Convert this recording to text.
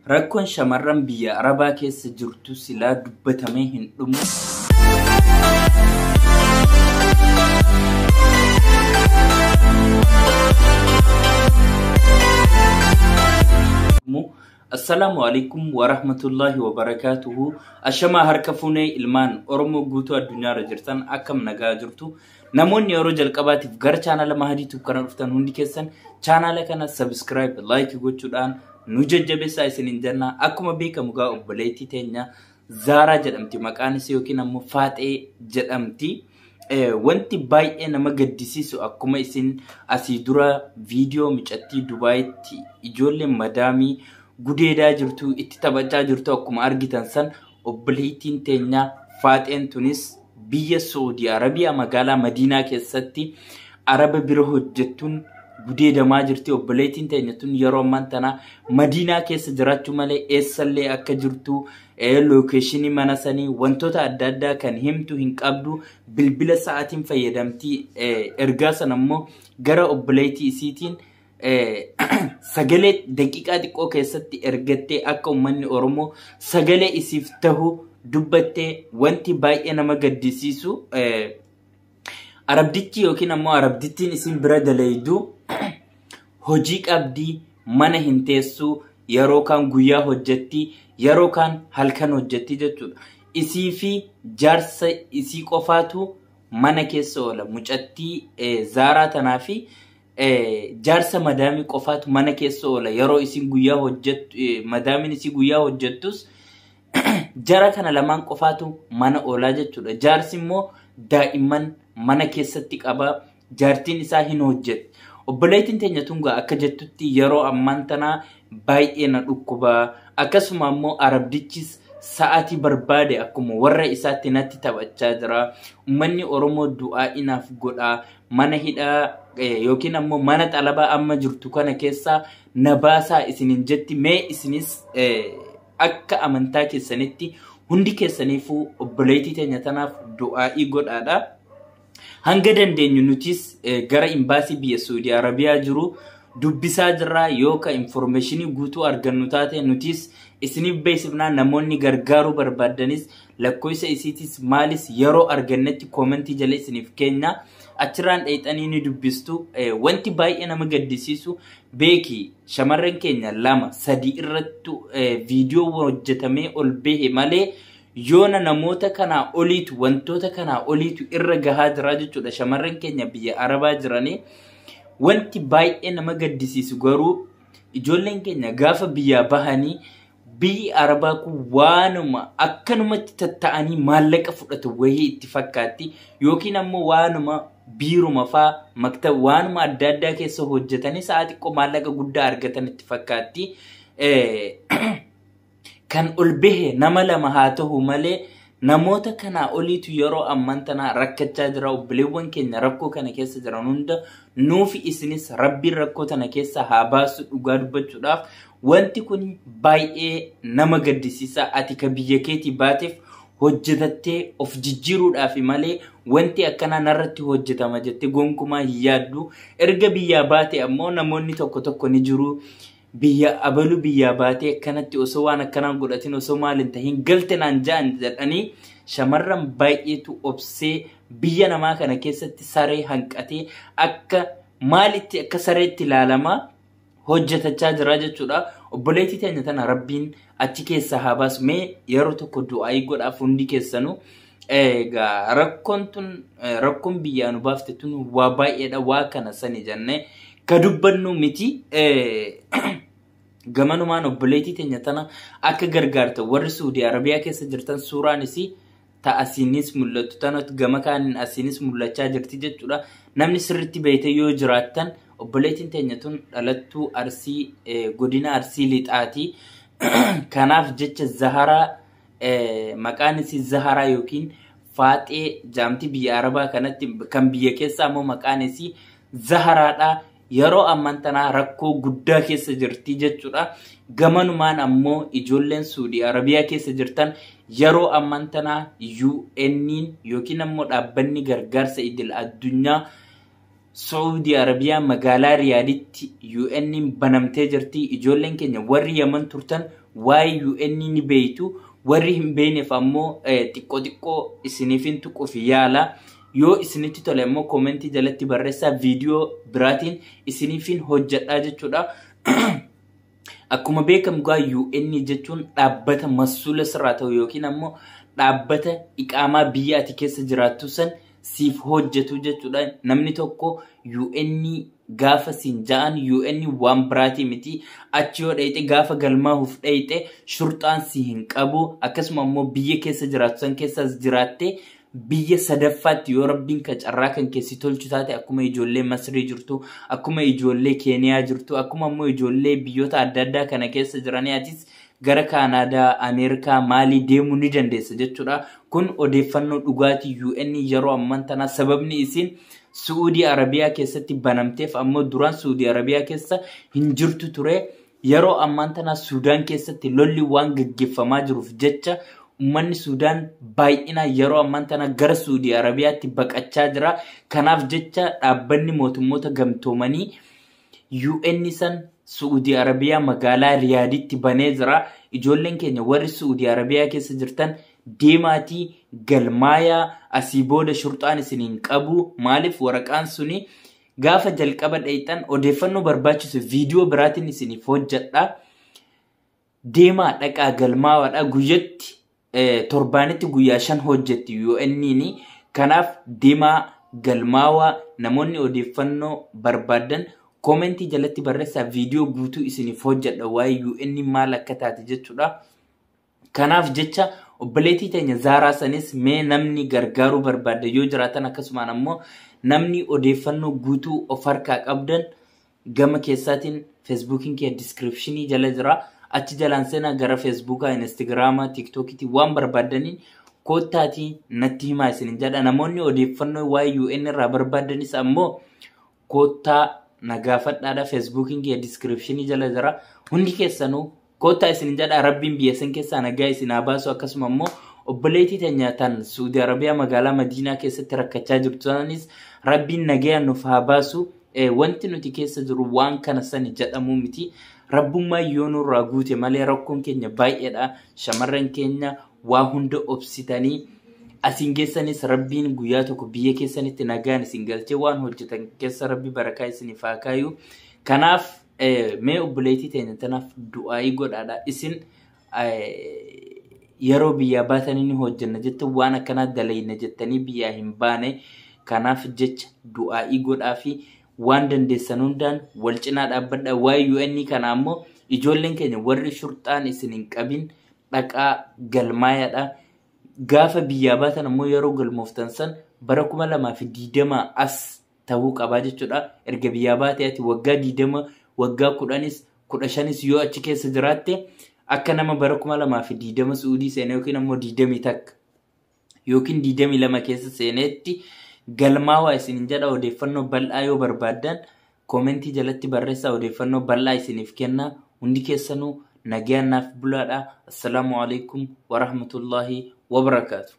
Rakkoon shamarran biyya Arabaa keessa jirtu silaa dubbatamee hin dhumu. Assalamu alaikum wa rahmatullahi wa barakatuhu. Ashama harkafune ilman Oromo guutuu addunyaa jirtan akkam nagaa jirtu. Namoonni yeroo jalqabaatiif gara channel Mahadiitu kana dhuftan hundi keessan channel kana subscribe like gochuudhaan nu jajjabeessaa isinin jenna. Akkuma beekamu gaa obboleettii teenya Zara jedhamti, maqaan isii yookiin ammoo Faaxee jedhamti. Wanti baay'ee nama gaddisiisu akkuma isin asii dura viidiyoo micattii Dubaayitti ijoolleen madaamii gudeedaa jirtu itti taphachaa jirtu akkuma argitan san obboleettiin teenya Faaxeen tunis biyya Saudi Arabia magaalaa Madiinaa keessatti Araba bira hojjettuun gudeedamaa jirti. Obboleettiin teenya tun yeroo ammaa tana Madiinaa keessa jiraachuu malee eessallee akka jirtu lokeeshinii mana sanii wantoota adda addaa kan himtu hin qabdu. Bilbila sa'aatiin fayyadamti. Ergaa san ammoo gara obboleettii isiitiin sagalee daqiiqaa xiqqoo keessatti ergattee akka uummanni Oromoo sagalee isiif tahu dubbattee. Wanti baay'ee nama gaddisiisu Arabdichi yookiin ammoo Arabdittiin isin bira dalaydu hojii qabdii, mana hin teessu, yeroo kaan guyyaa hojjetti, yeroo kaan halkan hojjetti jechuudha. Isii fi jaarsa isii qofaatu mana keessa oola. Mucattii Zaaraa tanaa fi jaarsa madaamii qofaatu mana keessa oola. Yeroo isin guyyaa hojjettu, madaamin isii guyyaa hojjettus jara kana lamaan qofaatu mana oolaa jechuudha. Jaarsi immoo daa'imman mana keessatti qaba. Jaartiin isaa hin hojjetu. Obboleettiin teenya tungaa akka jettutti yeroo ammaan tanaa baay'ee na dhukkuba. Akkasuma ammoo Arabdichis sa'aatii barbaade akkuma warra isaatti natti taphachaa jira. Uummanni Oromoo du'aa inaaf godha. Mana hidhaa yookiin ammoo mana xalabaa amma jirtu kana keessaa na baasaa isinin jetti. Mee isinis akka amantaa keessanitti hundi keessaniifuu obboleettii teenya tanaaf du'aa'ii godhaadha. Hanga dandeenyu nutis gara imbaasii biyya Saudi Arabiyaa jiru dubbisaa jirra. Yookaan informationii guutuu argannu taate nutis isiniif beeksifnaa. Namoonni gargaaruu barbaadanis lakkoofsa isiitis maalis yeroo argannetti koomentii jala isiniif keenya. Achirraan dheexanii ni dubbistu. Wanti baay'ee nama gaddisiisu beeki shamarran keenya 2-3 irratti viidiyoo hojjetamee ol bahe malee yoona namoota kanaa oliitu wantoota kanaa oliitu irra gahaa jira jechuudha. Shamarran keenya biyya Arabaa jiranii wanti baay'ee nama gaddisiisu garuu ijoolleen keenya gaafa biyyaa bahanii biyyi Arabaa kun waanuma akkanumatti tatta'anii maallaqa fudhatu wayii itti fakkaatti yookiin ammoo waanuma biiruma faa maktaba waanuma adda addaa keessa hojjetanii sa'aa xiqqoo maallaqa guddaa argatan itti fakkaatti. Kan ol bahe nama 2 haa ta'u malee namoota kanaa oliitu yeroo ammaan tanaa rakkachaa jira. Obboleewwan keenya rakkoo kana keessa jiran hunda nuufi isinis rabbiin rakkoo tana keessa haa baasu dhugaa dubbachuudhaaf. Wanti kun baay'ee nama gaddisiisa. Ati ka biyya keetii baateef hojjetattee of jijjiiruudhaaf malee wanti akkanaa narratti hojjetama jettee gonkumaa hin yaaddu. Erga biyyaa baate ammoo namoonni tokko ni jiru. Biyya abalu biyyaa baatee akkanatti osoo waan akkanaan godhatin osoo maalin tahin galte naan ja'an jedhanii shamarran baay'eetu obsee biyya namaa kana keessatti saree hanqatee akka maalitti akka sareetti ilaalamaa hojjetachaa jira jechuudha. Obboleettii teenya tana rabbiin achi keessa haa baasu. Mee yeroo tokko du'aa'ii godhaaf hundi keessanuu. Egaa rakkoon biyyaa nu baafte tun waa baay'eedha. Waa kana sani jennee ka dubbannu miti. Gamanumaan obboleettii teenya tana akka gargaarta warri Saudi Arabiyaa keessa jirtan suuraan isii ta'asiinis mul'atu tanatti gama kaaniin asiinis mul'achaa jirti jechuudha. Namni sirriitti beekte yoo jiraattan obboleettiin teenya tun dhalattuu Arsii godina Arsii lixaati. Kanaaf jecha Zaharaa maqaan isii Zaharaa yookiin Faaxee jaamti biyya Arabaa kanatti kan biyya keessaa ammoo maqaan isii Zaharaadha. Yeroo ammaan tanaa rakkoo guddaa keessa jirti jechuudha. Gamanumaan ammoo ijoolleen Saudi Arabiyaa keessa jirtan yeroo ammaan tanaa UN'n yookiin ammoo dhaabbanni gargaarsa idil addunyaa Saudi Arabiyaa magaalaa Riyaaditti UN banamtee jirti. Ijoolleen keenya warri Yaman turtan waa'ee UN ni beeytu. Warri hin beekneef ammoo xiqqoo isiniifin tuquuf yaala. Yoo isinitti tole ammoo koomentii jalatti barreessaa viidiyoo biraatiin isiniifin hojjedhaa jechuudha. Akkuma beekamu gaa UN jechuun dhaabbata masuula sirraa ta'u yookiin ammoo dhaabbata iqaamaa biyya ati keessa jiraattu san siif hojjetu jechuudha. Namni tokko UN gaafa siin ja'an UN waan biraatii miti. Achi yoo dhayite gaafa galmaahuuf dhayite shurxaan si hin qabu. Akkasuma ammoo biyya keessa jiraattu san keessas jiraatte biyya sadaffaatti yoo rabbiin ka carraa kan keessi tolchu taate akkuma ijoollee Masrii jirtu, akkuma ijoollee Keeniyaa jirtu, akkuma ammoo ijoollee biyyoota adda addaa kana keessa jiranii atis gara Kaanaadaa, Ameerikaa maalii deemuu ni dandeessa jechuudha. Kun odeeffannoo dhugaatii UN yeroo amman tana sababni isin Saudi Arabiyaa keessatti banamteef ammoo duraan Saudi Arabiyaa keessa hin jirtu ture. Yeroo amman tana Suudaan keessatti lolli waan gaggeeffamaa jiruuf jecha ummanni Suudaan baay'ina yeroo amman tana gara Saudi Arabiyaatti baqachaa jira. Kanaaf jecha dhaabbanni mootummoota gamtoomanii UN san Saudi Arabiyaa magaalaa Riyaaditti banee jira. Ijoolleen keenya warri Saudi Arabiyaa keessa jirtan deemaatii galmaayaa asii booda shurxaan isiniin qabu. Maaliif waraqaan suni gaafa jalqaba dhayxan odeeffannoo barbaachisu viidiyoo biraatiin isiniif hojjedha. Deemaa dhaqaa galmaawaadha. Guyyatti torbaanitti guyyaa 5 hojjetti UN. Kanaaf deemaa galmaawaa namoonni odeeffannoo barbaadan koomentii jalatti barreessaa viidiyoo guutuu isiniif hojjedha waa'ee UN maal akka taate jechuudha. Kanaaf jecha obboleettii teenya Zaaraa sanis mee namni gargaaruu barbaada yoo jiraatan akkasumaan ammoo namni odeeffannoo guutuu of harkaa qabdan gama keessaatiin Facebookiin kee descriptionii jala jira. Achi jalaan seenaa gara Facebookaa, Instagramaa, TikTokiitii waan barbaadaniin koottaatii natti himaa isinin jedha. Namoonni odeeffannoo waa'ee UN irraa barbaadanis ammoo koottaa nagaafadhaadha. Facebookiin kee descriptionii jala jira. Hundi keessanuu koottaa isinin jedha. Rabbiin biyya san keessaa nagaa isin haa baasu. Akkasuma ammoo obboleettii teenya tan Saudi Arabiyaa magaalaa Madiinaa keessatti rakkachaa jirtu sanis Rabbiin nagaa nuuf haa baasu. Wanti nuti keessa jiru waan kana sani jedhamu miti. Rabbummaa yoo nurraa guute malee rakkoon keenya baay'eedha. Shamarran keenya waa hunda obsitanii asin geessanis Rabbiin guyyaa tokko biyya keessanitti nagaan isin galchee waan hojjetan keessa Rabbi barakaa isiniif haa kaayu. Kanaaf mee obboleettii teenya tanaaf du'aa'ii godhaadha. Isin yeroo biyyaa baatanii ni hojjenna jettan waan akkanaa dalayna jettanii biyyaa hin baane. Kanaaf jecha du'aa'ii godhaa fi waan dandeessan hundaan wal cinaa dhaabbadha. Waa'ee UN kana ammoo ijoolleen keenya warri shurxaan isin hin qabin dhaqaa galmaayaadha. Gaafa biyyaa baatan ammoo yeroo galmooftan san bara 2020 as ta'uu qabaa jechuudha. Erga biyyaa baatee ati waggaa 20 waggaa 10 15 yoo achi keessa jiraatte akka nama bara 2020 Saudii seenee yookiin ammoo 20 takka yookiin 22 keessa seeneetti galmaawaa isin jedha. Odeeffannoo bal'aa yoo barbaadan koomentii jalatti barreessaa. Odeeffannoo bal'aa isiniif kenna. Hundi keessanuu nagaan naaf bulaadha. Assalaamu alaikum wa rahmatullahi wa barakatuh.